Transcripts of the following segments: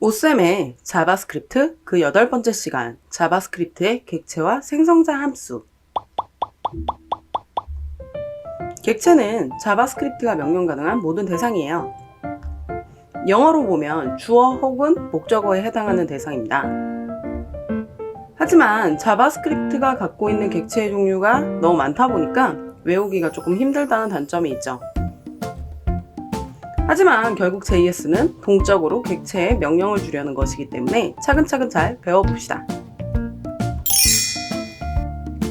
오쌤의 자바스크립트 그 8번째 시간, 자바스크립트의 객체와 생성자 함수. 객체는 자바스크립트가 명령 가능한 모든 대상이에요. 영어로 보면 주어 혹은 목적어에 해당하는 대상입니다. 하지만 자바스크립트가 갖고 있는 객체의 종류가 너무 많다 보니까 외우기가 조금 힘들다는 단점이 있죠. 하지만 결국 JS는 동적으로 객체에 명령을 주려는 것이기 때문에 차근차근 잘 배워봅시다.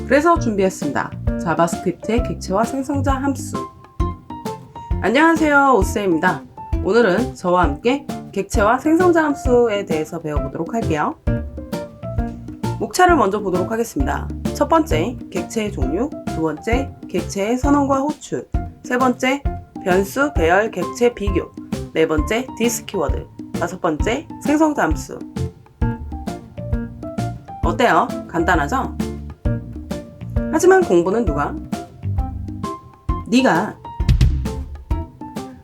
그래서 준비했습니다. 자바스크립트의 객체와 생성자 함수. 안녕하세요, 오쌤입니다. 오늘은 저와 함께 객체와 생성자 함수에 대해서 배워보도록 할게요. 목차를 먼저 보도록 하겠습니다. 첫 번째, 객체의 종류. 두 번째, 객체의 선언과 호출. 세 번째, 변수, 배열, 객체, 비교. 네 번째, 디스 키워드. 다섯 번째, 생성자 함수. 어때요? 간단하죠? 하지만 공부는 누가? 네가.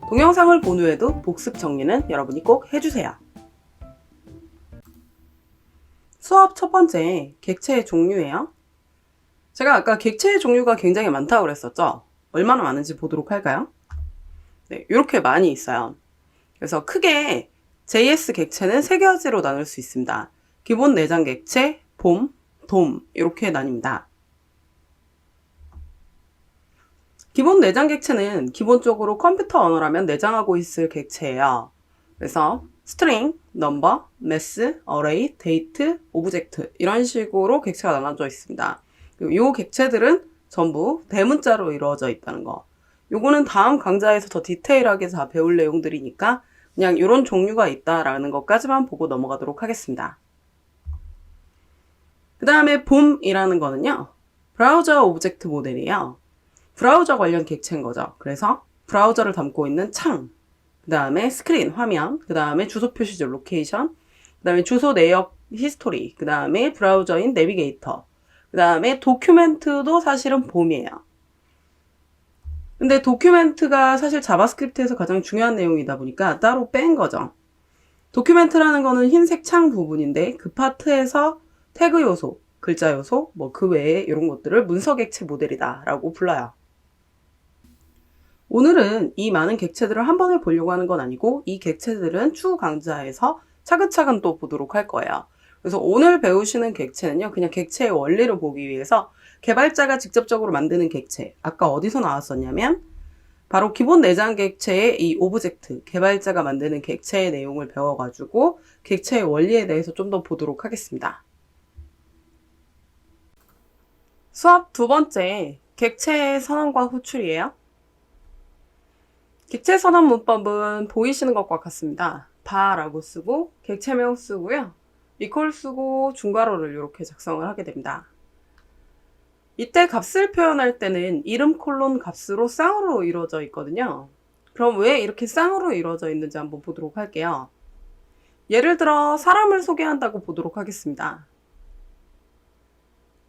동영상을 본 후에도 복습 정리는 여러분이 꼭 해주세요. 수업 첫 번째, 객체의 종류예요. 제가 아까 객체의 종류가 굉장히 많다고 그랬었죠? 얼마나 많은지 보도록 할까요? 네, 이렇게 많이 있어요. 그래서 크게 JS 객체는 3가지로 나눌 수 있습니다. 기본 내장 객체, 봄, 돔 이렇게 나뉩니다. 기본 내장 객체는 기본적으로 컴퓨터 언어라면 내장하고 있을 객체예요. 그래서 스트링, 넘버, 매스, 어레이, 데이트, 오브젝트 이런 식으로 객체가 나눠져 있습니다. 이 객체들은 전부 대문자로 이루어져 있다는 거. 요거는 다음 강좌에서 더 디테일하게 다 배울 내용들이니까 그냥 이런 종류가 있다라는 것까지만 보고 넘어가도록 하겠습니다. 그 다음에 봄이라는 거는요, 브라우저 오브젝트 모델이에요. 브라우저 관련 객체인 거죠. 그래서 브라우저를 담고 있는 창, 그 다음에 스크린, 화면, 그 다음에 주소 표시줄, 로케이션, 그 다음에 주소 내역 히스토리, 그 다음에 브라우저인 내비게이터, 그 다음에 도큐멘트도 사실은 봄이에요. 근데 도큐멘트가 사실 자바스크립트에서 가장 중요한 내용이다 보니까 따로 뺀 거죠. 도큐멘트라는 거는 흰색 창 부분인데 그 파트에서 태그 요소, 글자 요소, 뭐 그 외에 이런 것들을 문서 객체 모델이다 라고 불러요. 오늘은 이 많은 객체들을 한 번에 보려고 하는 건 아니고 이 객체들은 추후 강좌에서 차근차근 또 보도록 할 거예요. 그래서 오늘 배우시는 객체는요, 그냥 객체의 원리를 보기 위해서 개발자가 직접적으로 만드는 객체, 아까 어디서 나왔었냐면 바로 기본 내장 객체의 이 오브젝트, 개발자가 만드는 객체의 내용을 배워가지고 객체의 원리에 대해서 좀 더 보도록 하겠습니다. 수업 두 번째, 객체의 선언과 호출이에요. 객체 선언 문법은 보이시는 것과 같습니다. 바라고 쓰고 객체명 쓰고요. 이퀄 쓰고 중괄호를 이렇게 작성을 하게 됩니다. 이때 값을 표현할 때는 이름 콜론 값으로 쌍으로 이루어져 있거든요. 그럼 왜 이렇게 쌍으로 이루어져 있는지 한번 보도록 할게요. 예를 들어 사람을 소개한다고 보도록 하겠습니다.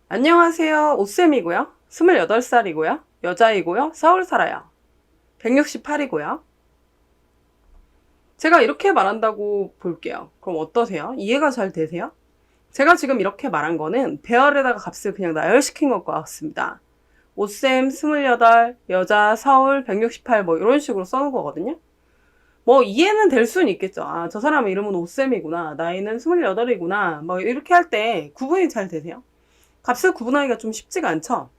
안녕하세요, 오쌤이고요. 28살이고요. 여자이고요. 서울 살아요. 168이고요. 제가 이렇게 말한다고 볼게요. 그럼 어떠세요? 이해가 잘 되세요? 제가 지금 이렇게 말한 거는 배열에다가 값을 그냥 나열시킨 것과 같습니다. 오쌤 28, 여자 서울 168 뭐 이런 식으로 써놓은 거거든요. 뭐 이해는 될 수는 있겠죠. 아, 저 사람 이름은 오쌤이구나. 나이는 28이구나. 뭐 이렇게 할 때 구분이 잘 되세요? 값을 구분하기가 좀 쉽지가 않죠.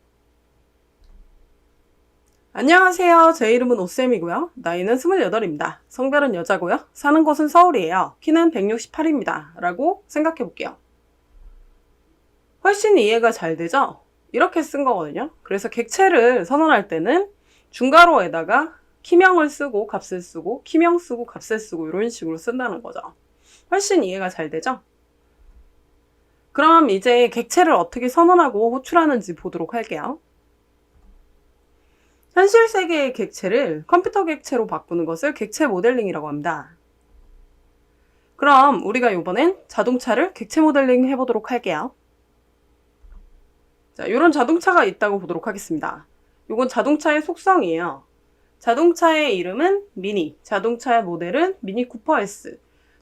안녕하세요. 제 이름은 오쌤이고요. 나이는 28입니다. 성별은 여자고요. 사는 곳은 서울이에요. 키는 168입니다. 라고 생각해 볼게요. 훨씬 이해가 잘 되죠? 이렇게 쓴 거거든요. 그래서 객체를 선언할 때는 중괄호에다가 키명을 쓰고 값을 쓰고 키명 쓰고 값을 쓰고 이런 식으로 쓴다는 거죠. 훨씬 이해가 잘 되죠? 그럼 이제 객체를 어떻게 선언하고 호출하는지 보도록 할게요. 현실 세계의 객체를 컴퓨터 객체로 바꾸는 것을 객체 모델링이라고 합니다. 그럼 우리가 이번엔 자동차를 객체 모델링 해보도록 할게요. 자, 이런 자동차가 있다고 보도록 하겠습니다. 이건 자동차의 속성이에요. 자동차의 이름은 미니, 자동차의 모델은 미니 쿠퍼 S.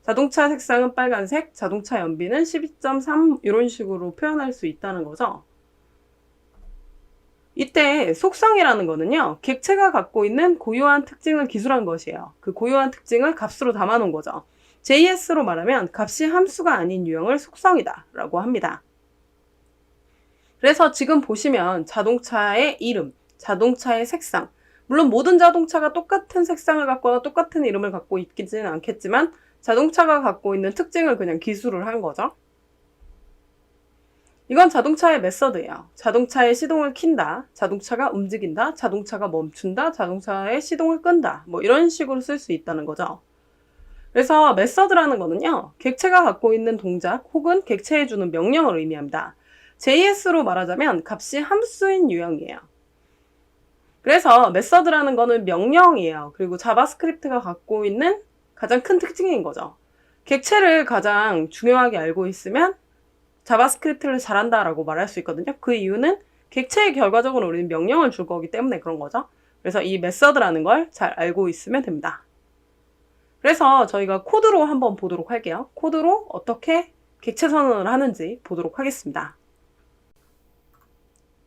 자동차 색상은 빨간색, 자동차 연비는 12.3 이런 식으로 표현할 수 있다는 거죠. 이때 속성이라는 거는요, 객체가 갖고 있는 고유한 특징을 기술한 것이에요. 그 고유한 특징을 값으로 담아놓은 거죠. JS로 말하면 값이 함수가 아닌 유형을 속성이다 라고 합니다. 그래서 지금 보시면 자동차의 이름, 자동차의 색상, 물론 모든 자동차가 똑같은 색상을 갖거나 똑같은 이름을 갖고 있지는 않겠지만 자동차가 갖고 있는 특징을 그냥 기술을 한 거죠. 이건 자동차의 메서드예요. 자동차의 시동을 킨다, 자동차가 움직인다, 자동차가 멈춘다, 자동차의 시동을 끈다, 뭐 이런 식으로 쓸 수 있다는 거죠. 그래서 메서드라는 거는요, 객체가 갖고 있는 동작 혹은 객체에 주는 명령을 의미합니다. JS로 말하자면 값이 함수인 유형이에요. 그래서 메서드라는 거는 명령이에요. 그리고 자바스크립트가 갖고 있는 가장 큰 특징인 거죠. 객체를 가장 중요하게 알고 있으면 자바스크립트를 잘한다라고 말할 수 있거든요. 그 이유는 객체에 결과적으로 우리는 명령을 줄 거기 때문에 그런 거죠. 그래서 이 메서드라는 걸 잘 알고 있으면 됩니다. 그래서 저희가 코드로 한번 보도록 할게요. 코드로 어떻게 객체 선언을 하는지 보도록 하겠습니다.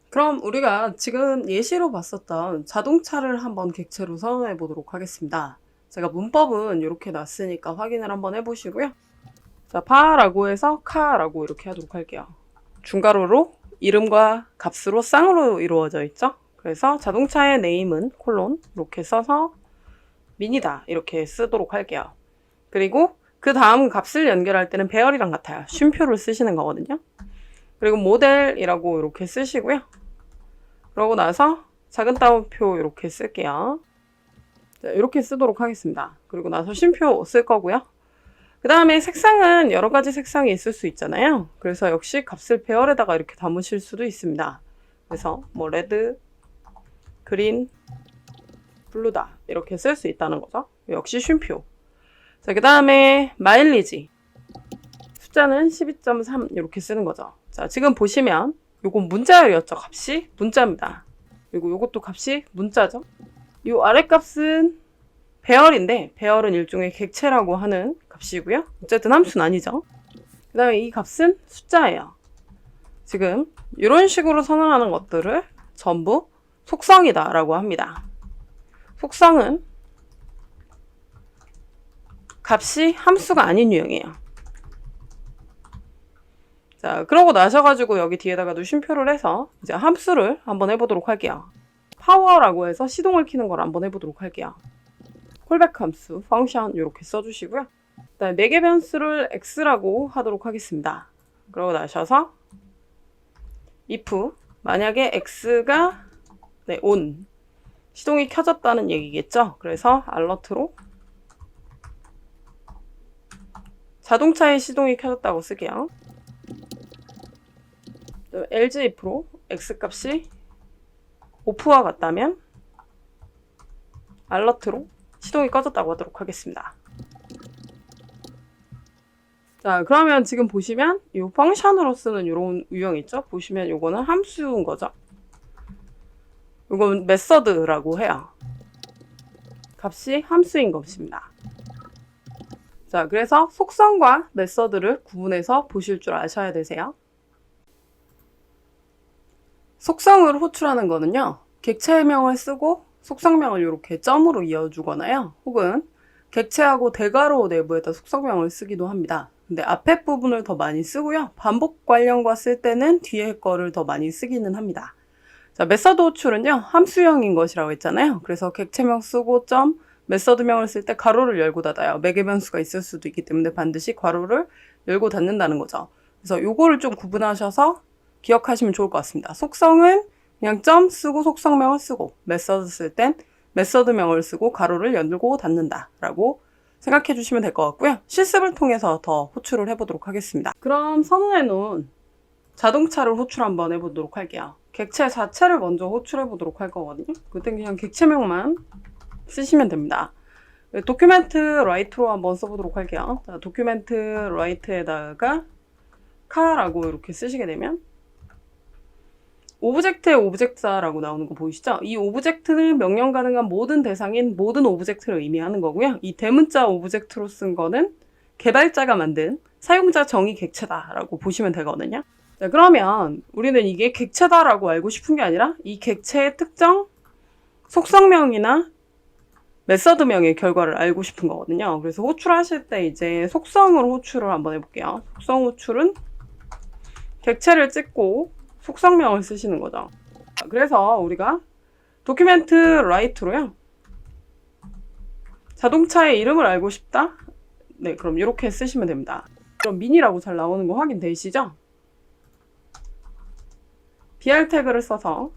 그럼 우리가 지금 예시로 봤었던 자동차를 한번 객체로 선언해 보도록 하겠습니다. 제가 문법은 이렇게 놨으니까 확인을 한번 해보시고요. 자, 파라고 해서 카라고 이렇게 하도록 할게요. 중괄호로 이름과 값으로 쌍으로 이루어져 있죠. 그래서 자동차의 네임은 콜론 이렇게 써서 민이다 이렇게 쓰도록 할게요. 그리고 그 다음 값을 연결할 때는 배열이랑 같아요. 쉼표를 쓰시는 거거든요. 그리고 모델이라고 이렇게 쓰시고요. 그러고 나서 작은 따옴표 이렇게 쓸게요. 자, 이렇게 쓰도록 하겠습니다. 그리고 나서 쉼표 쓸 거고요. 그 다음에 색상은 여러 가지 색상이 있을 수 있잖아요. 그래서 역시 값을 배열에다가 이렇게 담으실 수도 있습니다. 그래서 뭐 레드, 그린, 블루다 이렇게 쓸 수 있다는 거죠. 역시 쉼표. 자, 그 다음에 마일리지. 숫자는 12.3 이렇게 쓰는 거죠. 자, 지금 보시면 요건 문자열이었죠. 값이 문자입니다. 그리고 요것도 값이 문자죠. 요 아래 값은 배열인데 배열은 일종의 객체라고 하는 값이고요. 어쨌든 함수는 아니죠. 그 다음에 이 값은 숫자예요. 지금 이런 식으로 선언하는 것들을 전부 속성이다 라고 합니다. 속성은 값이 함수가 아닌 유형이에요. 자, 그러고 나셔가지고 여기 뒤에다가도 쉼표를 해서 이제 함수를 한번 해보도록 할게요. 파워라고 해서 시동을 켜는 걸 한번 해보도록 할게요. 콜백 함수, 펑션 이렇게 써주시고요. 그다음에 매개 변수를 x라고 하도록 하겠습니다. 그러고 나셔서 if 만약에 x가 on 시동이 켜졌다는 얘기겠죠. 그래서 alert로 자동차의 시동이 켜졌다고 쓸게요. else if로 x 값이 off와 같다면 alert로 시동이 꺼졌다고 하도록 하겠습니다. 자, 그러면 지금 보시면 이 펑션으로 쓰는 이런 유형 있죠? 보시면 이거는 함수인 거죠. 이건 메서드라고 해요. 값이 함수인 것입니다. 자, 그래서 속성과 메서드를 구분해서 보실 줄 아셔야 되세요. 속성을 호출하는 거는요, 객체명을 쓰고 속성명을 이렇게 점으로 이어주거나요, 혹은 객체하고 대괄호 내부에다 속성명을 쓰기도 합니다. 근데 앞에 부분을 더 많이 쓰고요, 반복 관련과 쓸 때는 뒤에 거를 더 많이 쓰기는 합니다. 자, 메서드 호출은요, 함수형인 것이라고 했잖아요. 그래서 객체명 쓰고 점, 메서드명을 쓸 때 가로를 열고 닫아요. 매개 변수가 있을 수도 있기 때문에 반드시 괄호를 열고 닫는다는 거죠. 그래서 요거를 좀 구분하셔서 기억하시면 좋을 것 같습니다. 속성은 그냥 점 쓰고 속성명을 쓰고, 메서드 쓸 땐 메서드명을 쓰고 가로를 열고 닫는다 라고 생각해 주시면 될 것 같고요. 실습을 통해서 더 호출을 해보도록 하겠습니다. 그럼 선언해 놓은 자동차를 호출 한번 해보도록 할게요. 객체 자체를 먼저 호출해 보도록 할 거거든요. 그땐 그냥 객체명만 쓰시면 됩니다. 도큐멘트 라이트로 한번 써보도록 할게요. 자, 도큐멘트 라이트에다가 카라고 이렇게 쓰시게 되면 오브젝트의 오브젝트라고 나오는 거 보이시죠? 이 오브젝트는 명령 가능한 모든 대상인 모든 오브젝트를 의미하는 거고요. 이 대문자 오브젝트로 쓴 거는 개발자가 만든 사용자 정의 객체다라고 보시면 되거든요. 자, 그러면 우리는 이게 객체다라고 알고 싶은 게 아니라 이 객체의 특정 속성명이나 메서드명의 결과를 알고 싶은 거거든요. 그래서 호출하실 때 이제 속성으로 호출을 한번 해볼게요. 속성 호출은 객체를 찍고 속성명을 쓰시는 거죠. 그래서 우리가 도큐멘트 라이트로요. 자동차의 이름을 알고 싶다? 네, 그럼 이렇게 쓰시면 됩니다. 그럼 미니라고 잘 나오는 거 확인되시죠? BR 태그를 써서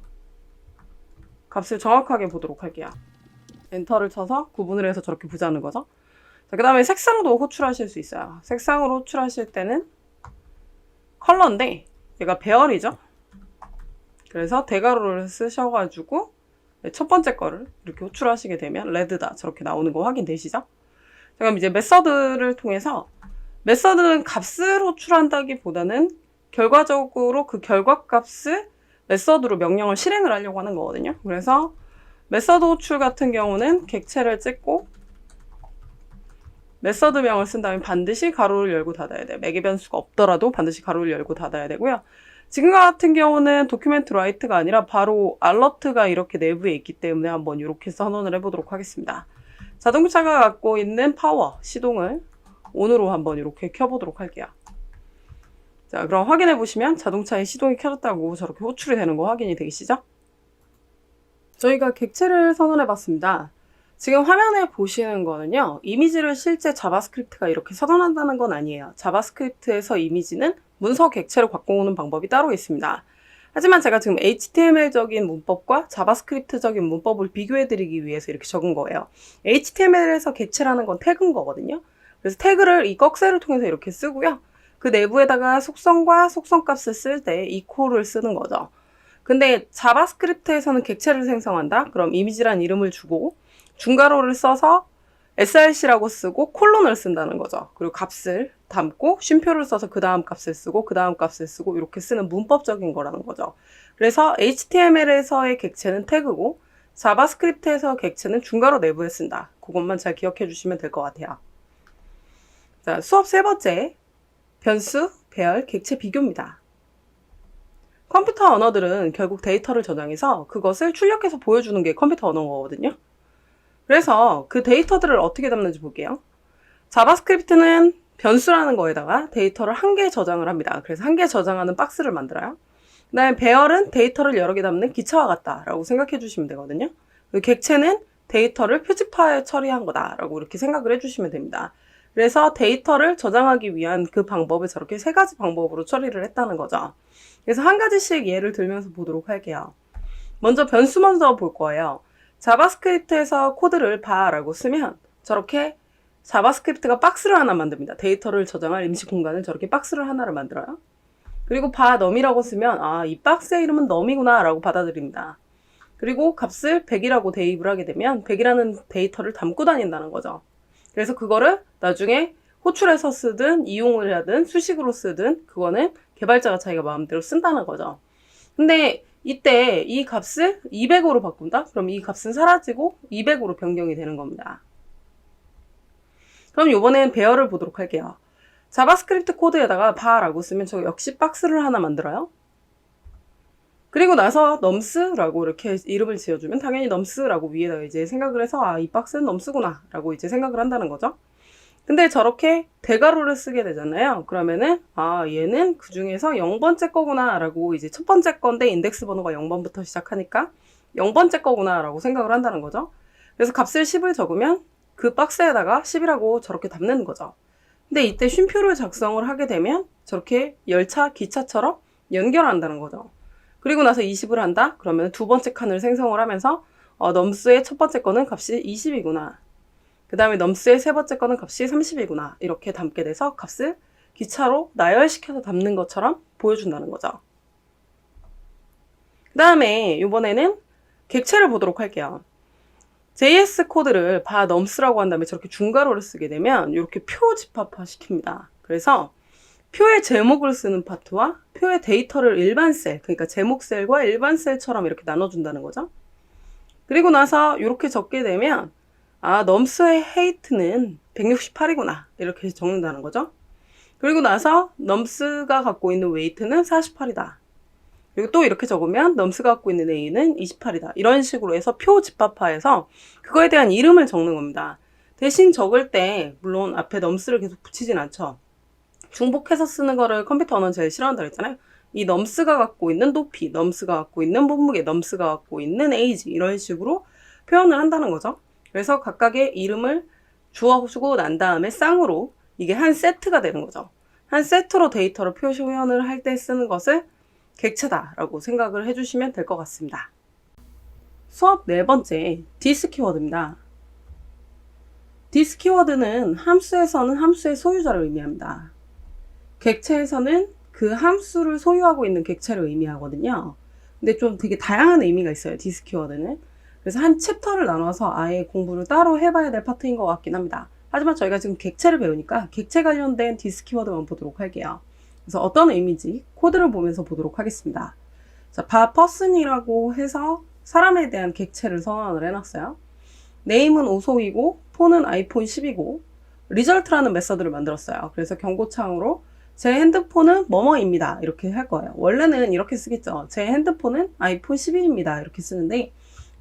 값을 정확하게 보도록 할게요. 엔터를 쳐서 구분을 해서 저렇게 보자는 거죠. 자, 그 다음에 색상도 호출하실 수 있어요. 색상으로 호출하실 때는 컬러인데 얘가 배열이죠. 그래서 대괄호를 쓰셔가지고 첫 번째 거를 이렇게 호출하시게 되면 레드다 저렇게 나오는 거 확인되시죠? 자, 그럼 이제 메서드를 통해서 메서드는 값을 호출한다기보다는 결과적으로 그 결과값을 메서드로 명령을 실행을 하려고 하는 거거든요. 그래서 메서드 호출 같은 경우는 객체를 찍고 메서드명을 쓴다면 반드시 가로를 열고 닫아야 돼요. 매개 변수가 없더라도 반드시 가로를 열고 닫아야 되고요. 지금과 같은 경우는 도큐멘트 라이트가 아니라 바로 알러트가 이렇게 내부에 있기 때문에 한번 이렇게 선언을 해보도록 하겠습니다. 자동차가 갖고 있는 파워, 시동을 ON으로 한번 이렇게 켜보도록 할게요. 자, 그럼 확인해 보시면 자동차의 시동이 켜졌다고 저렇게 호출이 되는 거 확인이 되시죠? 저희가 객체를 선언해 봤습니다. 지금 화면에 보시는 거는요. 이미지를 실제 자바스크립트가 이렇게 선언한다는 건 아니에요. 자바스크립트에서 이미지는 문서 객체로 갖고 오는 방법이 따로 있습니다. 하지만 제가 지금 HTML적인 문법과 자바스크립트적인 문법을 비교해드리기 위해서 이렇게 적은 거예요. HTML에서 객체라는 건 태그인 거거든요. 그래서 태그를 이 꺽쇠를 통해서 이렇게 쓰고요. 그 내부에다가 속성과 속성값을 쓸 때 equal을 쓰는 거죠. 근데 자바스크립트에서는 객체를 생성한다? 그럼 이미지란 이름을 주고 중괄호를 써서 src라고 쓰고 콜론을 쓴다는 거죠. 그리고 값을 담고 쉼표를 써서 그 다음 값을 쓰고 그 다음 값을 쓰고 이렇게 쓰는 문법적인 거라는 거죠. 그래서 HTML에서의 객체는 태그고 자바스크립트에서 객체는 중괄호 내부에 쓴다. 그것만 잘 기억해 주시면 될 것 같아요. 자, 수업 세 번째, 변수, 배열, 객체 비교입니다. 컴퓨터 언어들은 결국 데이터를 저장해서 그것을 출력해서 보여주는 게 컴퓨터 언어거든요. 그래서 그 데이터들을 어떻게 담는지 볼게요. 자바스크립트는 변수라는 거에다가 데이터를 한 개 저장을 합니다. 그래서 한 개 저장하는 박스를 만들어요. 그 다음에 배열은 데이터를 여러 개 담는 기차와 같다라고 생각해 주시면 되거든요. 그리고 객체는 데이터를 표지파에 처리한 거다라고 이렇게 생각을 해주시면 됩니다. 그래서 데이터를 저장하기 위한 그 방법을 저렇게 세 가지 방법으로 처리를 했다는 거죠. 그래서 한 가지씩 예를 들면서 보도록 할게요. 먼저 변수 먼저 볼 거예요. 자바스크립트에서 코드를 바라고 쓰면 저렇게 자바스크립트가 박스를 하나 만듭니다. 데이터를 저장할 임시 공간을 저렇게 박스를 하나를 만들어요. 그리고 바 num이라고 쓰면 아, 이 박스의 이름은 num이구나 라고 받아들입니다. 그리고 값을 100이라고 대입을 하게 되면 100이라는 데이터를 담고 다닌다는 거죠. 그래서 그거를 나중에 호출해서 쓰든 이용을 하든 수식으로 쓰든 그거는 개발자가 자기가 마음대로 쓴다는 거죠. 근데 이때 이 값을 200으로 바꾼다? 그럼 이 값은 사라지고 200으로 변경이 되는 겁니다. 그럼 이번엔 배열을 보도록 할게요. 자바스크립트 코드에다가 바라고 쓰면 저 역시 박스를 하나 만들어요. 그리고 나서 nums라고 이렇게 이름을 지어주면 당연히 nums라고 위에다가 이제 생각을 해서 아, 이 박스는 nums구나 라고 이제 생각을 한다는 거죠. 근데 저렇게 대괄호를 쓰게 되잖아요. 그러면은 아, 얘는 그 중에서 0번째 거구나 라고 이제 첫 번째 건데 인덱스 번호가 0번부터 시작하니까 0번째 거구나 라고 생각을 한다는 거죠. 그래서 값을 10을 적으면 그 박스에다가 10이라고 저렇게 담는 거죠. 근데 이때 쉼표를 작성을 하게 되면 저렇게 열차, 기차처럼 연결한다는 거죠. 그리고 나서 20을 한다? 그러면 두 번째 칸을 생성을 하면서 nums의 첫 번째 거는 값이 20이구나. 그 다음에 nums의 세 번째 거는 값이 30이구나. 이렇게 담게 돼서 값을 기차로 나열시켜서 담는 것처럼 보여준다는 거죠. 그 다음에 이번에는 객체를 보도록 할게요. JS 코드를 바 nums라고 한 다음에 저렇게 중괄호를 쓰게 되면 이렇게 표 집합화 시킵니다. 그래서 표의 제목을 쓰는 파트와 표의 데이터를 일반 셀, 그러니까 제목 셀과 일반 셀처럼 이렇게 나눠준다는 거죠. 그리고 나서 이렇게 적게 되면 아, nums의 height는 168이구나. 이렇게 적는다는 거죠. 그리고 나서 넘스가 갖고 있는 웨이트는 48이다. 그리고 또 이렇게 적으면 넘스가 갖고 있는 A는 28이다. 이런 식으로 해서 표 집합화해서 그거에 대한 이름을 적는 겁니다. 대신 적을 때 물론 앞에 넘스를 계속 붙이진 않죠. 중복해서 쓰는 거를 컴퓨터 언어는 제일 싫어한다 그랬잖아요. 이 넘스가 갖고 있는 높이, 넘스가 갖고 있는 몸무게, 넘스가 갖고 있는 에이지 이런 식으로 표현을 한다는 거죠. 그래서 각각의 이름을 주어주고 난 다음에 쌍으로 이게 한 세트가 되는 거죠. 한 세트로 데이터로 표현을 할 때 쓰는 것을 객체다라고 생각을 해주시면 될 것 같습니다. 수업 4번째, this 키워드입니다. this 키워드는 함수에서는 함수의 소유자를 의미합니다. 객체에서는 그 함수를 소유하고 있는 객체를 의미하거든요. 근데 좀 되게 다양한 의미가 있어요, this 키워드는. 그래서 한 챕터를 나눠서 아예 공부를 따로 해봐야 될 파트인 것 같긴 합니다. 하지만 저희가 지금 객체를 배우니까 객체 관련된 this 키워드만 보도록 할게요. 그래서 어떤 의미인지 코드를 보면서 보도록 하겠습니다. 자, person이라고 해서 사람에 대한 객체를 선언을 해놨어요. name은 오소이고 폰은 아이폰 10이고 result라는 메서드를 만들었어요. 그래서 경고창으로 제 핸드폰은 뭐뭐입니다. 이렇게 할 거예요. 원래는 이렇게 쓰겠죠. 제 핸드폰은 아이폰 11입니다. 이렇게 쓰는데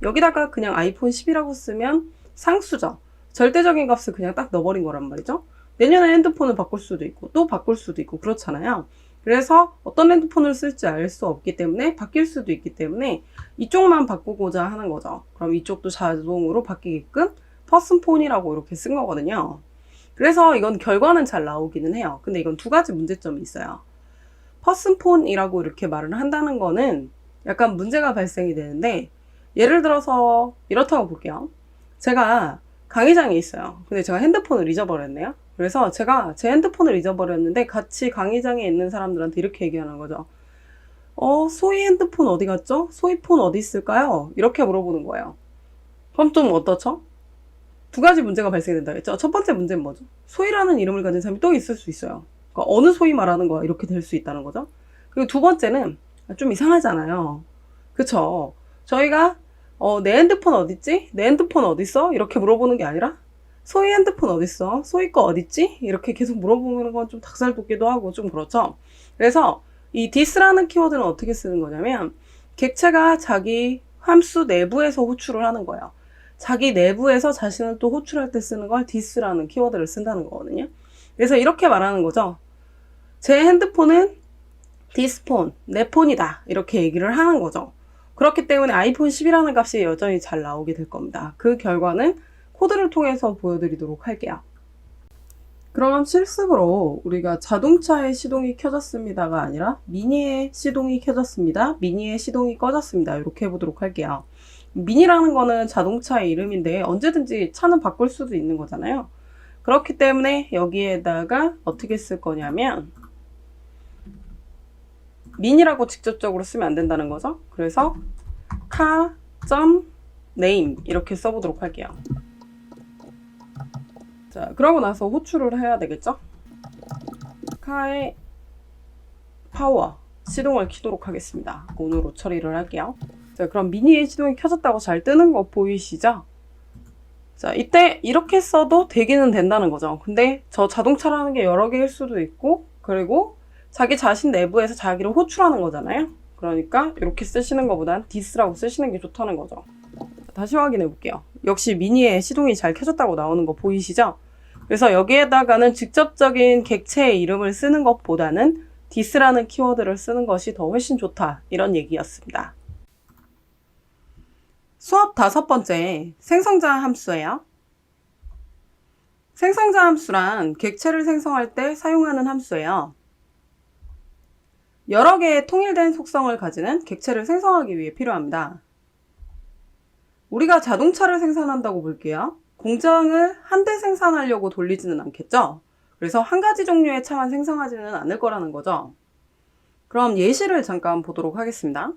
여기다가 그냥 아이폰 10이라고 쓰면 상수죠. 절대적인 값을 그냥 딱 넣어버린 거란 말이죠. 내년에 핸드폰을 바꿀 수도 있고 또 바꿀 수도 있고 그렇잖아요. 그래서 어떤 핸드폰을 쓸지 알 수 없기 때문에 바뀔 수도 있기 때문에 이쪽만 바꾸고자 하는 거죠. 그럼 이쪽도 자동으로 바뀌게끔 person폰이라고 이렇게 쓴 거거든요. 그래서 이건 결과는 잘 나오기는 해요. 근데 이건 두 가지 문제점이 있어요. person폰이라고 이렇게 말을 한다는 거는 약간 문제가 발생이 되는데 예를 들어서 이렇다고 볼게요. 제가 강의장에 있어요. 근데 제가 핸드폰을 잊어버렸네요. 그래서 제가 제 핸드폰을 잊어버렸는데 같이 강의장에 있는 사람들한테 이렇게 얘기하는 거죠. 소희 핸드폰 어디 갔죠? 소희 폰 어디 있을까요? 이렇게 물어보는 거예요. 그럼 좀 어떻죠? 두 가지 문제가 발생된다 했죠. 첫 번째 문제는 뭐죠? 소희라는 이름을 가진 사람이 또 있을 수 있어요. 그러니까 어느 소희 말하는 거야? 이렇게 될 수 있다는 거죠. 그리고 두 번째는 좀 이상하잖아요. 그쵸? 저희가 내 핸드폰 어딨지? 내 핸드폰 어딨어? 이렇게 물어보는 게 아니라 소희 핸드폰 어딨어? 소희 거 어딨지? 이렇게 계속 물어보는 건 좀 닭살 돋기도 하고 좀 그렇죠. 그래서 이 this라는 키워드는 어떻게 쓰는 거냐면 객체가 자기 함수 내부에서 호출을 하는 거예요. 자기 내부에서 자신을 또 호출할 때 쓰는 걸 this라는 키워드를 쓴다는 거거든요. 그래서 이렇게 말하는 거죠. 제 핸드폰은 this 폰, 내 폰이다. 이렇게 얘기를 하는 거죠. 그렇기 때문에 아이폰 10이라는 값이 여전히 잘 나오게 될 겁니다. 그 결과는 코드를 통해서 보여드리도록 할게요. 그럼 실습으로 우리가 자동차의 시동이 켜졌습니다가 아니라 미니의 시동이 켜졌습니다. 미니의 시동이 꺼졌습니다. 이렇게 해보도록 할게요. 미니라는 거는 자동차의 이름인데 언제든지 차는 바꿀 수도 있는 거잖아요. 그렇기 때문에 여기에다가 어떻게 쓸 거냐면 미니라고 직접적으로 쓰면 안 된다는 거죠. 그래서 car.name 이렇게 써보도록 할게요. 자, 그러고 나서 호출을 해야 되겠죠? 카의 파워, 시동을 켜도록 하겠습니다. 온으로 처리를 할게요. 자, 그럼 미니의 시동이 켜졌다고 잘 뜨는 거 보이시죠? 자, 이때 이렇게 써도 되기는 된다는 거죠. 근데 저 자동차라는 게 여러 개일 수도 있고, 그리고 자기 자신 내부에서 자기를 호출하는 거잖아요. 그러니까 이렇게 쓰시는 것보단 this라고 쓰시는 게 좋다는 거죠. 다시 확인해 볼게요. 역시 미니의 시동이 잘 켜졌다고 나오는 거 보이시죠? 그래서 여기에다가는 직접적인 객체의 이름을 쓰는 것보다는 this라는 키워드를 쓰는 것이 더 훨씬 좋다. 이런 얘기였습니다. 수업 5번째, 생성자 함수예요. 생성자 함수란 객체를 생성할 때 사용하는 함수예요. 여러 개의 통일된 속성을 가지는 객체를 생성하기 위해 필요합니다. 우리가 자동차를 생산한다고 볼게요. 공장을 한 대 생산하려고 돌리지는 않겠죠? 그래서 한 가지 종류의 차만 생성하지는 않을 거라는 거죠. 그럼 예시를 잠깐 보도록 하겠습니다.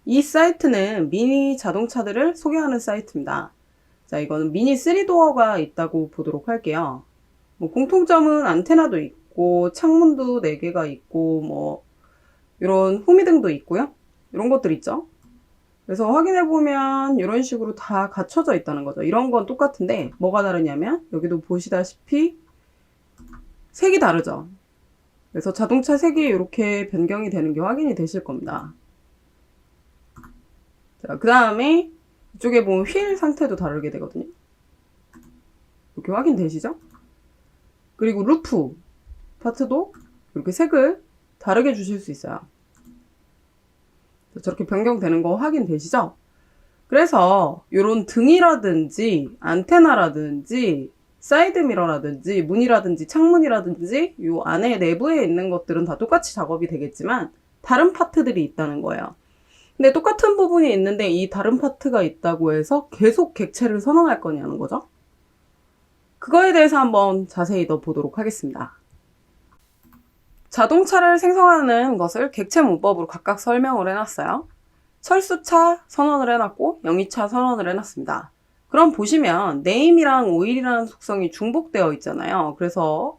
이 사이트는 미니 자동차들을 소개하는 사이트입니다. 자, 이거는 미니 3도어가 있다고 보도록 할게요. 공통점은 안테나도 있고, 창문도 4개가 있고, 이런 후미등도 있고요. 이런 것들 있죠. 그래서 확인해보면 이런 식으로 다 갖춰져 있다는 거죠. 이런 건 똑같은데 뭐가 다르냐면 여기도 보시다시피 색이 다르죠. 그래서 자동차 색이 이렇게 변경이 되는 게 확인이 되실 겁니다. 자, 그 다음에 이쪽에 보면 휠 상태도 다르게 되거든요. 이렇게 확인되시죠? 그리고 루프 파트도 이렇게 색을 다르게 주실 수 있어요. 저렇게 변경되는 거 확인되시죠? 그래서 이런 등이라든지 안테나라든지 사이드미러라든지 문이라든지 창문이라든지 이 안에 내부에 있는 것들은 다 똑같이 작업이 되겠지만 다른 파트들이 있다는 거예요. 근데 똑같은 부분이 있는데 이 다른 파트가 있다고 해서 계속 객체를 선언할 거냐는 거죠. 그거에 대해서 한번 자세히 더 보도록 하겠습니다. 자동차를 생성하는 것을 객체 문법으로 각각 설명을 해놨어요. 철수차 선언을 해놨고 영위차 선언을 해놨습니다. 그럼 보시면 네임이랑 오일이라는 속성이 중복되어 있잖아요. 그래서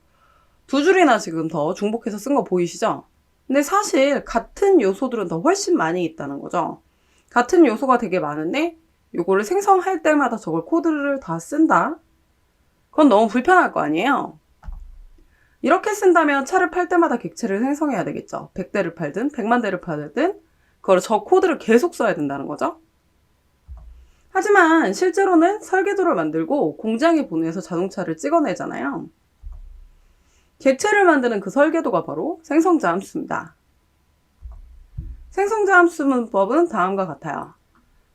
두 줄이나 지금 더 중복해서 쓴 거 보이시죠? 근데 사실 같은 요소들은 더 훨씬 많이 있다는 거죠. 같은 요소가 되게 많은데 요거를 생성할 때마다 저걸 코드를 다 쓴다? 그건 너무 불편할 거 아니에요? 이렇게 쓴다면 차를 팔 때마다 객체를 생성해야 되겠죠. 100대를 팔든 100만 대를 팔든 그걸 저 코드를 계속 써야 된다는 거죠. 하지만 실제로는 설계도를 만들고 공장에 보내서 자동차를 찍어내잖아요. 객체를 만드는 그 설계도가 바로 생성자 함수입니다. 생성자 함수 문법은 다음과 같아요.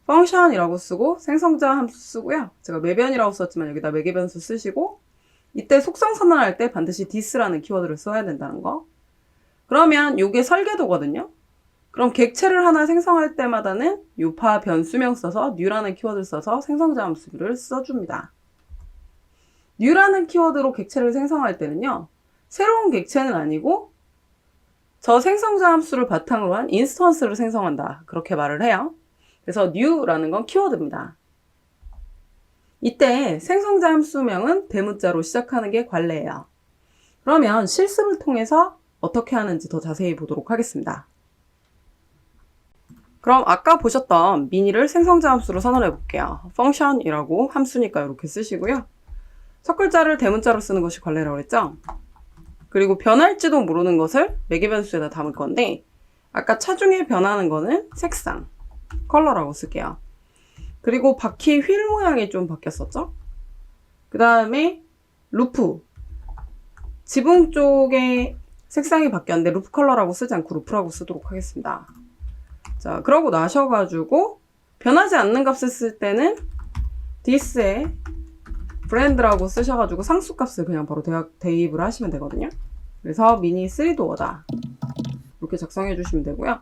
function이라고 쓰고 생성자 함수 쓰고요. 제가 매변이라고 썼지만 여기다 매개변수 쓰시고 이때 속성 선언할 때 반드시 this라는 키워드를 써야 된다는 거. 그러면 이게 설계도거든요. 그럼 객체를 하나 생성할 때마다는 유파 변수명 써서 new라는 키워드를 써서 생성자 함수를 써줍니다. new라는 키워드로 객체를 생성할 때는요. 새로운 객체는 아니고 저 생성자 함수를 바탕으로 한 인스턴스를 생성한다. 그렇게 말을 해요. 그래서 new라는 건 키워드입니다. 이때 생성자 함수명은 대문자로 시작하는 게 관례예요. 그러면 실습을 통해서 어떻게 하는지 더 자세히 보도록 하겠습니다. 그럼 아까 보셨던 미니를 생성자 함수로 선언해 볼게요. function이라고 함수니까 이렇게 쓰시고요. 첫 글자를 대문자로 쓰는 것이 관례라고 했죠? 그리고 변할지도 모르는 것을 매개변수에다 담을 건데 아까 차중에 변하는 거는 색상, 컬러라고 쓸게요. 그리고 바퀴 휠 모양이 좀 바뀌었었죠? 그 다음에 루프, 지붕 쪽에 색상이 바뀌었는데 루프 컬러라고 쓰지 않고 루프라고 쓰도록 하겠습니다. 자, 그러고 나셔가지고 변하지 않는 값을 쓸 때는 this에 brand라고 쓰셔가지고 상수값을 그냥 바로 대입을 하시면 되거든요. 그래서 미니 3도어다 이렇게 작성해 주시면 되고요.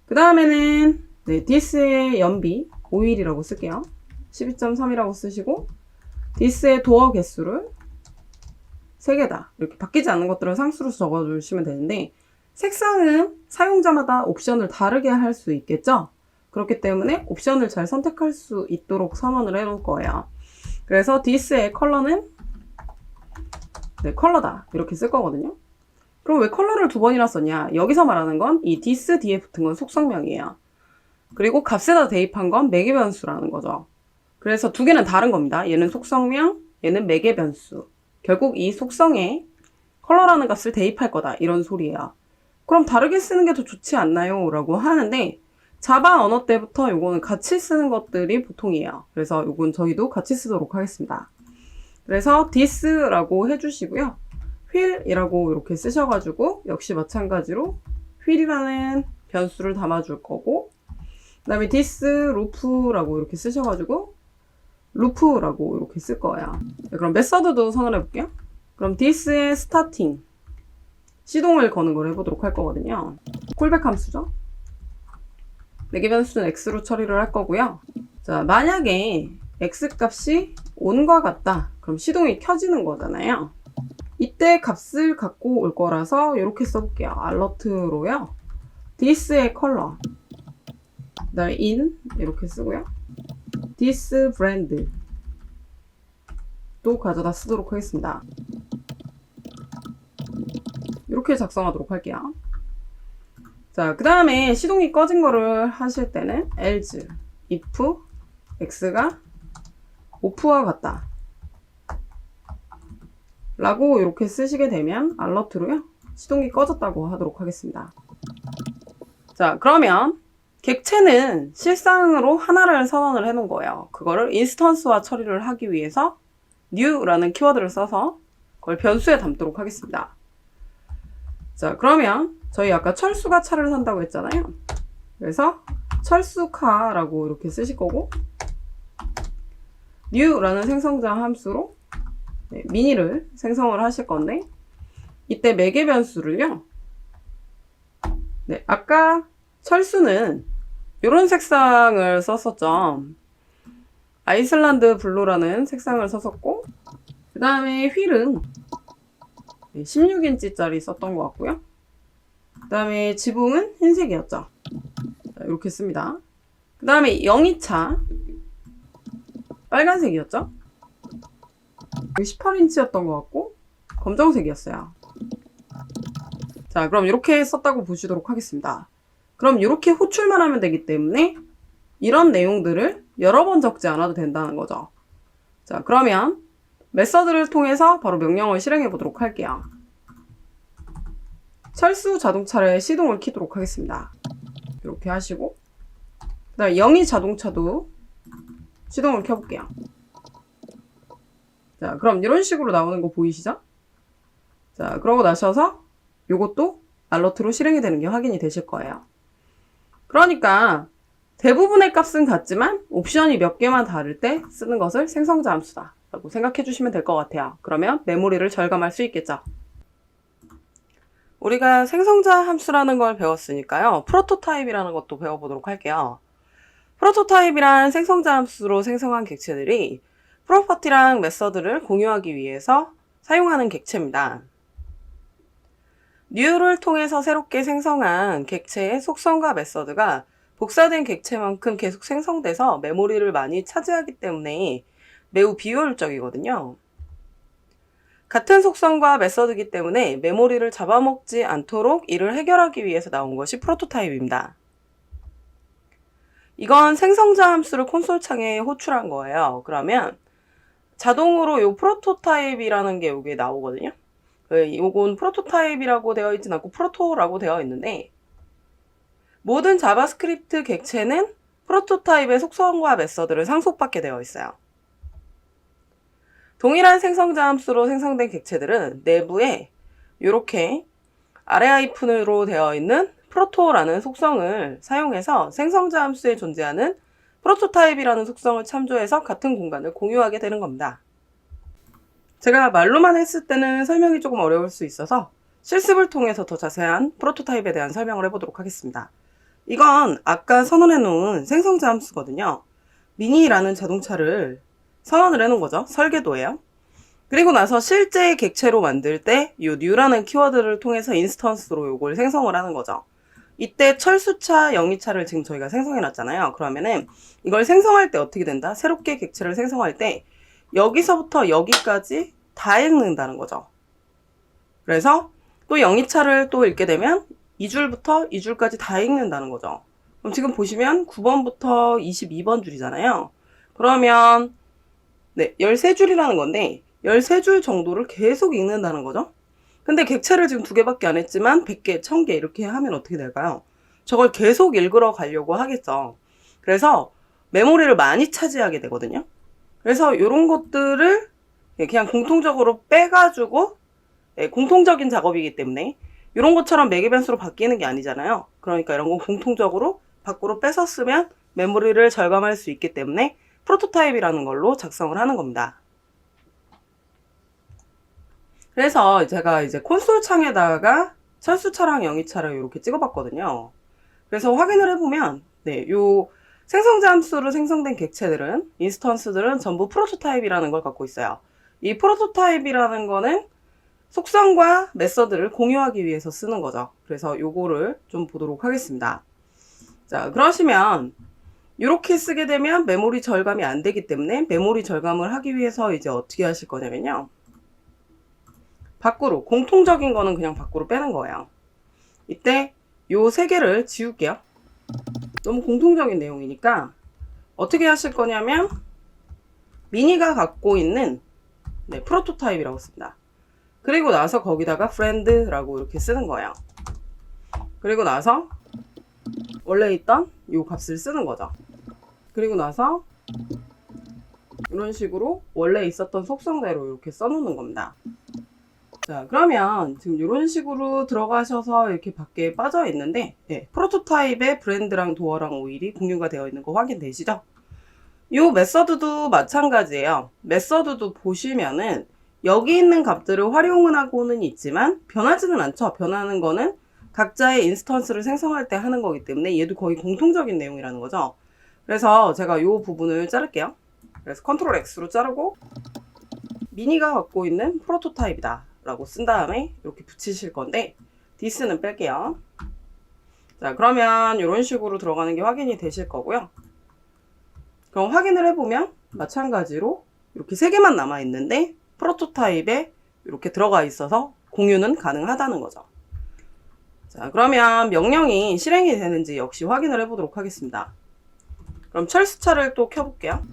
그 다음에는 this의 연비 5일이라고 쓸게요. 12.3이라고 쓰시고 this의 도어 개수를 3개다 이렇게 바뀌지 않는 것들을 상수로 적어주시면 되는데 색상은 사용자마다 옵션을 다르게 할 수 있겠죠? 그렇기 때문에 옵션을 잘 선택할 수 있도록 선언을 해놓을 거예요. 그래서 this의 컬러는 컬러다 이렇게 쓸 거거든요. 그럼 왜 컬러를 두 번이나 썼냐? 여기서 말하는 건 이 this 뒤에 붙은 건 속성명이에요. 그리고 값에다 대입한 건 매개변수라는 거죠. 그래서 두 개는 다른 겁니다. 얘는 속성명, 얘는 매개변수. 결국 이 속성에 컬러라는 값을 대입할 거다 이런 소리예요. 그럼 다르게 쓰는 게 더 좋지 않나요? 라고 하는데 자바 언어 때부터 요거는 같이 쓰는 것들이 보통이에요. 그래서 요건 저희도 같이 쓰도록 하겠습니다. 그래서 this라고 해주시고요. wheel이라고 이렇게 쓰셔가지고 역시 마찬가지로 wheel이라는 변수를 담아줄 거고 그 다음에 this roof라고 이렇게 쓰셔가지고 roof라고 이렇게 쓸 거예요. 네, 그럼 메서드도 선언해 볼게요. 그럼 this의 starting 시동을 거는 걸 해보도록 할 거거든요. 콜백 함수죠. 매개변수는 x로 처리를 할 거고요. 자, 만약에 x 값이 on과 같다. 그럼 시동이 켜지는 거잖아요. 이때 값을 갖고 올 거라서 이렇게 써볼게요. alert로요. this의 컬러, 그다음에 in 이렇게 쓰고요. this brand 또 가져다 쓰도록 하겠습니다. 이렇게 작성하도록 할게요. 자, 그 다음에 시동이 꺼진 거를 하실 때는 else if x가 오프와 같다 라고 이렇게 쓰시게 되면 알러트로요 시동이 꺼졌다고 하도록 하겠습니다. 자, 그러면 객체는 실상으로 하나를 선언을 해 놓은 거예요. 그거를 인스턴스화 처리를 하기 위해서 new라는 키워드를 써서 그걸 변수에 담도록 하겠습니다. 자, 그러면 저희 아까 철수가 차를 산다고 했잖아요. 그래서 철수카라고 이렇게 쓰실 거고 new라는 생성자 함수로 미니를 생성을 하실 건데 이때 매개 변수를요. 네, 아까 철수는 이런 색상을 썼었죠. 아이슬란드 블루라는 색상을 썼었고 그 다음에 휠은 16인치짜리 썼던 것 같고요. 그 다음에 지붕은 흰색이었죠. 자, 이렇게 씁니다. 그 다음에 영이차 빨간색이었죠. 18인치였던 것 같고 검정색이었어요. 자, 그럼 이렇게 썼다고 보시도록 하겠습니다. 그럼 이렇게 호출만 하면 되기 때문에 이런 내용들을 여러 번 적지 않아도 된다는 거죠. 자, 그러면 메서드를 통해서 바로 명령을 실행해 보도록 할게요. 철수 자동차를 시동을 켜도록 하겠습니다. 이렇게 하시고 그 다음에 영희 자동차도 시동을 켜볼게요. 자, 그럼 이런 식으로 나오는 거 보이시죠? 자, 그러고 나셔서 요것도 알러트로 실행이 되는 게 확인이 되실 거예요. 그러니까 대부분의 값은 같지만 옵션이 몇 개만 다를 때 쓰는 것을 생성자 함수다 라고 생각해 주시면 될 것 같아요. 그러면 메모리를 절감할 수 있겠죠. 우리가 생성자 함수라는 걸 배웠으니까요. 프로토타입이라는 것도 배워보도록 할게요. 프로토타입이란 생성자 함수로 생성한 객체들이 프로퍼티랑 메서드를 공유하기 위해서 사용하는 객체입니다. new를 통해서 새롭게 생성한 객체의 속성과 메서드가 복사된 객체만큼 계속 생성돼서 메모리를 많이 차지하기 때문에 매우 비효율적이거든요. 같은 속성과 메서드이기 때문에 메모리를 잡아먹지 않도록 이를 해결하기 위해서 나온 것이 프로토타입입니다. 이건 생성자 함수를 콘솔 창에 호출한 거예요. 그러면 자동으로 요 프로토타입이라는 게 여기에 나오거든요. 요건 프로토타입이라고 되어 있진 않고 프로토라고 되어 있는데 모든 자바스크립트 객체는 프로토타입의 속성과 메서드를 상속받게 되어 있어요. 동일한 생성자 함수로 생성된 객체들은 내부에 이렇게 아래-으로 되어 있는 프로토라는 속성을 사용해서 생성자 함수에 존재하는 프로토타입이라는 속성을 참조해서 같은 공간을 공유하게 되는 겁니다. 제가 말로만 했을 때는 설명이 조금 어려울 수 있어서 실습을 통해서 더 자세한 프로토타입에 대한 설명을 해보도록 하겠습니다. 이건 아까 선언해 놓은 생성자 함수거든요. 미니라는 자동차를 선언을 해 놓은 거죠. 설계도예요. 그리고 나서 실제 객체로 만들 때 이 new라는 키워드를 통해서 인스턴스로 이걸 생성을 하는 거죠. 이때 철수차, 영이차를 지금 저희가 생성해 놨잖아요. 그러면은 이걸 생성할 때 어떻게 된다? 새롭게 객체를 생성할 때 여기서부터 여기까지 다 읽는다는 거죠. 그래서 또 영이차를 또 읽게 되면 2줄부터 2줄까지 다 읽는다는 거죠. 그럼 지금 보시면 9번부터 22번 줄이잖아요. 그러면 네, 13줄이라는 건데 13줄 정도를 계속 읽는다는 거죠. 근데 객체를 지금 2개밖에 안 했지만 100개, 1000개 이렇게 하면 어떻게 될까요? 저걸 계속 읽으러 가려고 하겠죠. 그래서 메모리를 많이 차지하게 되거든요. 그래서 이런 것들을 그냥 공통적으로 빼가지고 공통적인 작업이기 때문에 이런 것처럼 매개 변수로 바뀌는 게 아니잖아요. 그러니까 이런 건 공통적으로 밖으로 빼서 쓰면 메모리를 절감할 수 있기 때문에 프로토타입이라는 걸로 작성을 하는 겁니다. 그래서 제가 이제 콘솔 창에다가 철수차랑 영이차를 이렇게 찍어봤거든요. 그래서 확인을 해보면 네, 요 생성자 함수로 생성된 객체들은 인스턴스들은 전부 프로토타입이라는 걸 갖고 있어요. 이 프로토타입이라는 거는 속성과 메서드를 공유하기 위해서 쓰는 거죠. 그래서 요거를 좀 보도록 하겠습니다. 자, 그러시면 이렇게 쓰게 되면 메모리 절감이 안 되기 때문에 메모리 절감을 하기 위해서 이제 어떻게 하실 거냐면요. 밖으로, 공통적인 거는 그냥 밖으로 빼는 거예요. 이때 요 3개를 지울게요. 너무 공통적인 내용이니까 어떻게 하실 거냐면 미니가 갖고 있는 프로토타입이라고 씁니다. 그리고 나서 거기다가 friend라고 이렇게 쓰는 거예요. 그리고 나서 원래 있던 이 값을 쓰는 거죠. 그리고 나서 이런 식으로 원래 있었던 속성대로 이렇게 써놓는 겁니다. 자, 그러면 지금 이런 식으로 들어가셔서 이렇게 밖에 빠져 있는데 프로토타입에 브랜드랑 도어랑 오일이 공유가 되어 있는 거 확인되시죠? 이 메서드도 마찬가지예요. 메서드도 보시면은 여기 있는 값들을 활용은 하고는 있지만 변하지는 않죠. 변하는 거는 각자의 인스턴스를 생성할 때 하는 거기 때문에 얘도 거의 공통적인 내용이라는 거죠. 그래서 제가 이 부분을 자를게요. 그래서 컨트롤 X로 자르고 미니가 갖고 있는 프로토타입이다 라고 쓴 다음에 이렇게 붙이실 건데 this는 뺄게요. 자, 그러면 이런 식으로 들어가는 게 확인이 되실 거고요. 그럼 확인을 해보면 마찬가지로 이렇게 3개만 남아 있는데 프로토타입에 이렇게 들어가 있어서 공유는 가능하다는 거죠. 자, 그러면 명령이 실행이 되는지 역시 확인을 해보도록 하겠습니다. 그럼 철수차를 또 켜볼게요.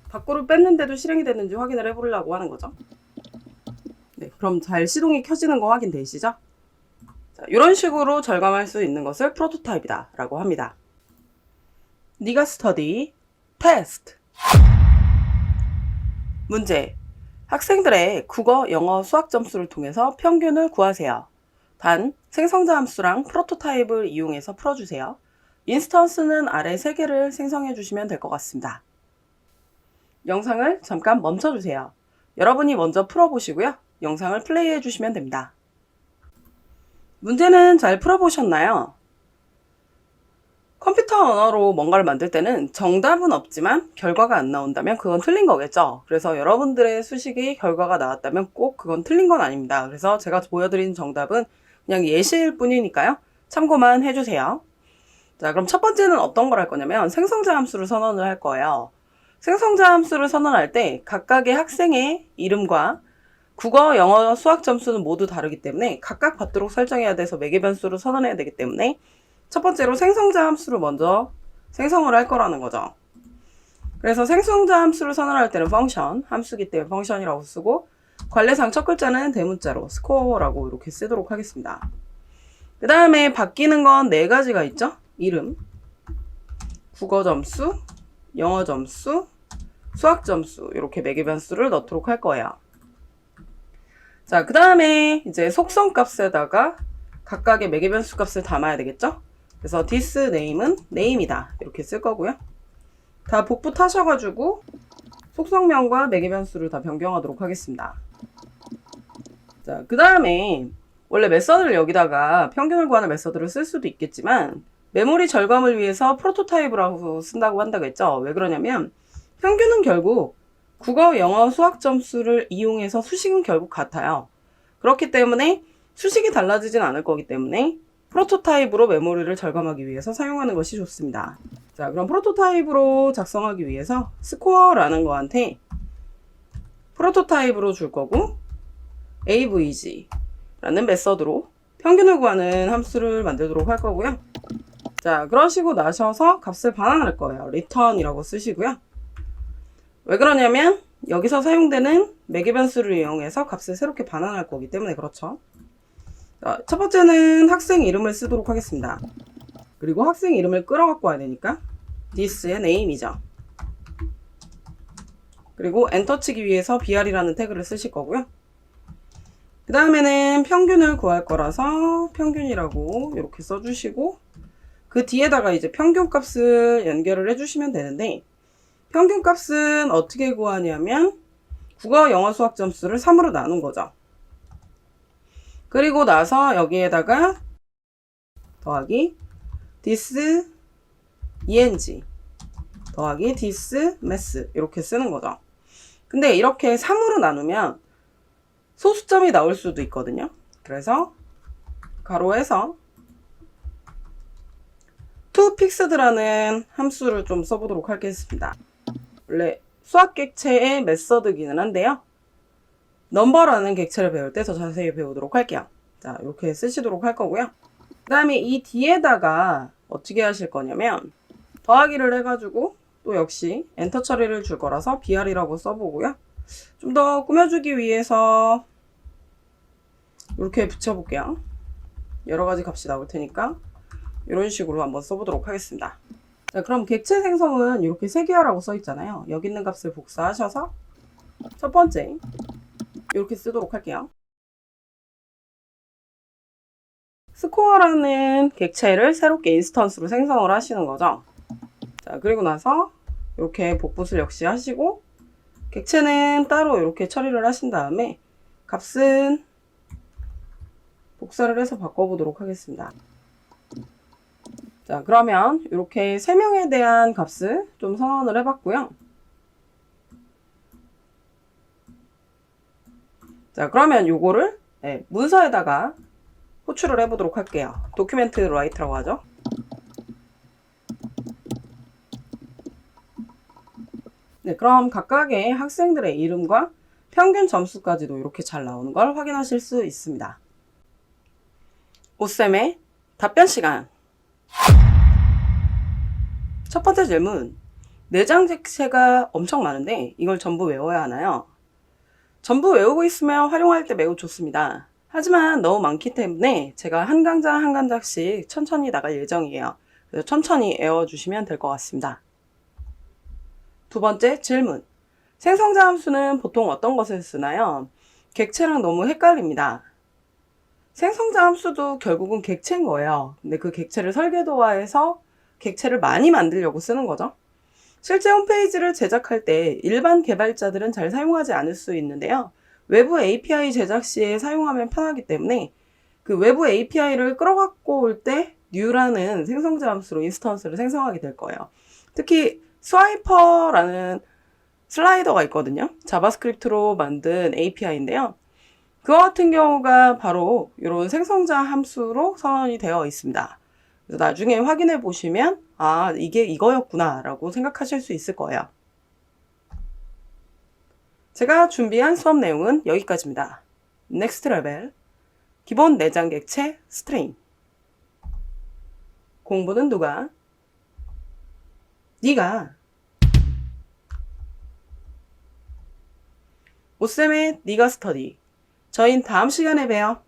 밖으로 뺐는데도 실행이 됐는지 확인을 해보려고 하는 거죠. 네, 그럼 잘 시동이 켜지는 거 확인되시죠? 자, 이런 식으로 절감할 수 있는 것을 프로토타입이다 라고 합니다. 네가 스터디 테스트. 문제. 학생들의 국어, 영어, 수학 점수를 통해서 평균을 구하세요. 단, 생성자 함수랑 프로토타입을 이용해서 풀어주세요. 인스턴스는 아래 3개를 생성해 주시면 될 것 같습니다. 영상을 잠깐 멈춰주세요. 여러분이 먼저 풀어보시고요. 영상을 플레이해 주시면 됩니다. 문제는 잘 풀어보셨나요? 컴퓨터 언어로 뭔가를 만들 때는 정답은 없지만 결과가 안 나온다면 그건 틀린 거겠죠. 그래서 여러분들의 수식이 결과가 나왔다면 꼭 그건 틀린 건 아닙니다. 그래서 제가 보여드린 정답은 그냥 예시일 뿐이니까요. 참고만 해주세요. 자, 그럼 첫 번째는 어떤 걸 할 거냐면 생성자 함수를 선언을 할 거예요. 생성자 함수를 선언할 때 각각의 학생의 이름과 국어, 영어, 수학 점수는 모두 다르기 때문에 각각 받도록 설정해야 돼서 매개 변수를 선언해야 되기 때문에 첫 번째로 생성자 함수를 먼저 생성을 할 거라는 거죠. 그래서 생성자 함수를 선언할 때는 펑션, 함수기 때문에 펑션이라고 쓰고 관례상 첫 글자는 대문자로 스코어라고 이렇게 쓰도록 하겠습니다. 그 다음에 바뀌는 건 4가지가 있죠. 이름, 국어 점수, 영어 점수, 수학 점수 이렇게 매개 변수를 넣도록 할 거예요. 자, 그 다음에 이제 속성 값에다가 각각의 매개 변수 값을 담아야 되겠죠? 그래서 this name은 name이다 이렇게 쓸 거고요. 다 복부 타셔가지고 속성명과 매개 변수를 다 변경하도록 하겠습니다. 자, 그 다음에 원래 메서드를 여기다가 평균을 구하는 메서드를 쓸 수도 있겠지만 메모리 절감을 위해서 프로토타입이라고 쓴다고 한다고 했죠. 왜 그러냐면 평균은 결국 국어, 영어, 수학 점수를 이용해서 수식은 결국 같아요. 그렇기 때문에 수식이 달라지진 않을 거기 때문에 프로토타입으로 메모리를 절감하기 위해서 사용하는 것이 좋습니다. 자, 그럼 프로토타입으로 작성하기 위해서 스코어라는 거한테 프로토타입으로 줄 거고 avg라는 메서드로 평균을 구하는 함수를 만들도록 할 거고요. 자, 그러시고 나셔서 값을 반환할 거예요. return이라고 쓰시고요. 왜 그러냐면 여기서 사용되는 매개 변수를 이용해서 값을 새롭게 반환할 거기 때문에 그렇죠. 자, 첫 번째는 학생 이름을 쓰도록 하겠습니다. 그리고 학생 이름을 끌어갖고 와야 되니까 this의 name이죠. 그리고 엔터 치기 위해서 br이라는 태그를 쓰실 거고요. 그 다음에는 평균을 구할 거라서 평균이라고 이렇게 써주시고 그 뒤에다가 이제 평균 값을 연결을 해주시면 되는데 평균 값은 어떻게 구하냐면 국어, 영어, 수학 점수를 3으로 나눈 거죠. 그리고 나서 여기에다가 더하기 this eng 더하기 this math 이렇게 쓰는 거죠. 근데 이렇게 3으로 나누면 소수점이 나올 수도 있거든요. 그래서 가로에서 toFixed라는 함수를 좀 써보도록 하겠습니다. 원래 수학 객체의 메서드기는 한데요. 넘버라는 객체를 배울 때 더 자세히 배우도록 할게요. 자, 이렇게 쓰시도록 할 거고요. 그 다음에 이 뒤에다가 어떻게 하실 거냐면 더하기를 해가지고 또 역시 엔터 처리를 줄 거라서 br이라고 써보고요. 좀 더 꾸며주기 위해서 이렇게 붙여볼게요. 여러 가지 값이 나올 테니까 이런 식으로 한번 써보도록 하겠습니다. 자, 그럼 객체 생성은 이렇게 세개하라고 써 있잖아요. 여기 있는 값을 복사하셔서 첫 번째 이렇게 쓰도록 할게요. 스코어라는 객체를 새롭게 인스턴스로 생성을 하시는 거죠. 자, 그리고 나서 이렇게 복붙을 역시 하시고 객체는 따로 이렇게 처리를 하신 다음에 값은 복사를 해서 바꿔보도록 하겠습니다. 자, 그러면 이렇게 3명에 대한 값을 좀 선언을 해봤고요. 자, 그러면 요거를 문서에다가 호출을 해보도록 할게요. 도큐멘트 라이트라고 하죠. 네, 그럼 각각의 학생들의 이름과 평균 점수까지도 이렇게 잘 나오는 걸 확인하실 수 있습니다. 오쌤의 답변 시간. 첫 번째 질문. 내장 객체가 엄청 많은데 이걸 전부 외워야 하나요? 전부 외우고 있으면 활용할 때 매우 좋습니다. 하지만 너무 많기 때문에 제가 한 강좌 한 강좌씩 천천히 나갈 예정이에요. 그래서 천천히 외워주시면 될 것 같습니다. 두 번째 질문. 생성자 함수는 보통 어떤 것을 쓰나요? 객체랑 너무 헷갈립니다. 생성자 함수도 결국은 객체인 거예요. 근데 그 객체를 설계도화해서 객체를 많이 만들려고 쓰는 거죠. 실제 홈페이지를 제작할 때 일반 개발자들은 잘 사용하지 않을 수 있는데요. 외부 API 제작 시에 사용하면 편하기 때문에 그 외부 API를 끌어갖고 올 때 new라는 생성자 함수로 인스턴스를 생성하게 될 거예요. 특히 스와이퍼라는 슬라이더가 있거든요. 자바스크립트로 만든 API인데요. 그와 같은 경우가 바로 이런 생성자 함수로 선언이 되어 있습니다. 그래서 나중에 확인해 보시면 아, 이게 이거였구나 라고 생각하실 수 있을 거예요. 제가 준비한 수업 내용은 여기까지입니다. 넥스트 레벨 기본 내장 객체 스트링. 공부는 누가? 네가. 오쌤의 네가 스터디. 저희는 다음 시간에 봬요.